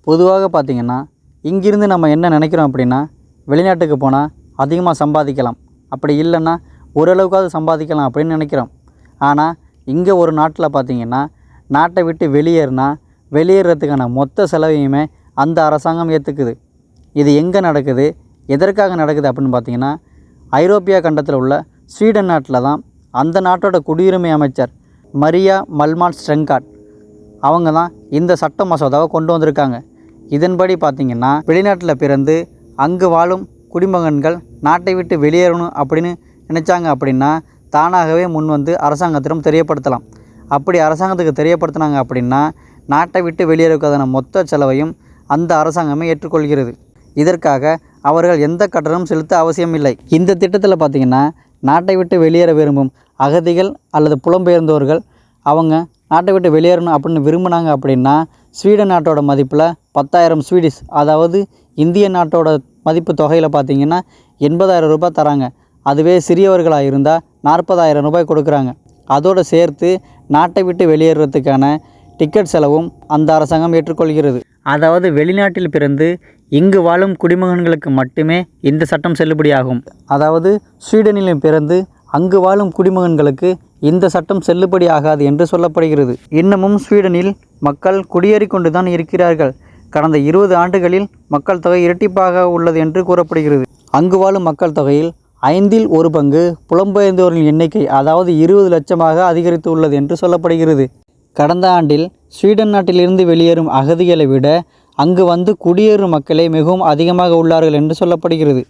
பொதுவாக பார்த்திங்கன்னா இங்கிருந்து நம்ம என்ன நினைக்கிறோம் அப்படின்னா, வெளிநாட்டுக்கு போனால் அதிகமாக சம்பாதிக்கலாம், அப்படி இல்லைன்னா ஓரளவுக்காவது சம்பாதிக்கலாம் அப்படின்னு நினைக்கிறோம். ஆனால் இங்கே ஒரு நாட்டில் பார்த்திங்கன்னா, நாட்டை விட்டு வெளியேறதுக்கான மொத்த செலவையுமே அந்த அரசாங்கம் ஏற்றுக்குது. இது எங்கே நடக்குது, எதற்காக நடக்குது அப்படின்னு பார்த்திங்கன்னா, ஐரோப்பியா கண்டத்தில் உள்ள ஸ்வீடன் நாட்டில் தான் அந்த நாட்டோட குடியுரிமை அமைச்சர் மரியா மல்மாஸ்ட்ரெங்காட் அவங்க தான் இந்த சட்ட மசோதாவை கொண்டு வந்திருக்காங்க. இதன்படி பார்த்திங்கன்னா, வெளிநாட்டில் பிறந்து அங்கு வாழும் குடிமகன்கள் நாட்டை விட்டு வெளியேறணும் அப்படின்னு நினச்சாங்க அப்படின்னா தானாகவே முன் வந்து அரசாங்கத்திடம் தெரியப்படுத்தலாம். அப்படி அரசாங்கத்துக்கு தெரியப்படுத்தினாங்க அப்படின்னா நாட்டை விட்டு வெளியேறுவதற்கான மொத்த செலவையும் அந்த அரசாங்கமே ஏற்றுக்கொள்கிறது. இதற்காக அவர்கள் எந்த கட்டணமும் செலுத்த அவசியம் இல்லை. இந்த திட்டத்தில் பார்த்திங்கன்னா, நாட்டை விட்டு வெளியேற விரும்பும் அகதிகள் அல்லது புலம்பெயர்ந்தோர்கள் அவங்க நாட்டை விட்டு வெளியேறணும் அப்படின்னு விரும்பினாங்க அப்படின்னா ஸ்வீடன் நாட்டோட மதிப்பில் 10,000 ஸ்வீடிஷ், அதாவது இந்திய நாட்டோட மதிப்பு தொகையில் பார்த்திங்கன்னா 80,000 ரூபாய் தராங்க. அதுவே சிறியவர்களாக இருந்தால் 40,000 ரூபாய் கொடுக்குறாங்க. அதோடு சேர்த்து நாட்டை விட்டு வெளியேறதுக்கான டிக்கெட் செலவும் அந்த அரசாங்கம் ஏற்றுக்கொள்கிறது. அதாவது வெளிநாட்டில் பிறந்து இங்கு வாழும் குடிமகன்களுக்கு மட்டுமே இந்த சட்டம் செல்லுபடியாகும். அதாவது ஸ்வீடனிலும் பிறந்து அங்கு வாழும் குடிமகன்களுக்கு இந்த சட்டம் செல்லுபடி ஆகாது என்று சொல்லப்படுகிறது. இன்னமும் ஸ்வீடனில் மக்கள் குடியேறி கொண்டு தான் இருக்கிறார்கள். கடந்த 20 ஆண்டுகளில் மக்கள் தொகை இரட்டிப்பாக உள்ளது என்று கூறப்படுகிறது. அங்கு வாழும் மக்கள் தொகையில் 5 1 பங்கு புலம்பெயர்ந்தோரின் எண்ணிக்கை, அதாவது 20 லட்சமாக அதிகரித்து உள்ளது என்று சொல்லப்படுகிறது. கடந்த ஆண்டில் ஸ்வீடன் நாட்டிலிருந்து வெளியேறும் அகதிகளை விட அங்கு வந்து குடியேறும் மக்களே மிகவும் அதிகமாக உள்ளார்கள் என்று சொல்லப்படுகிறது.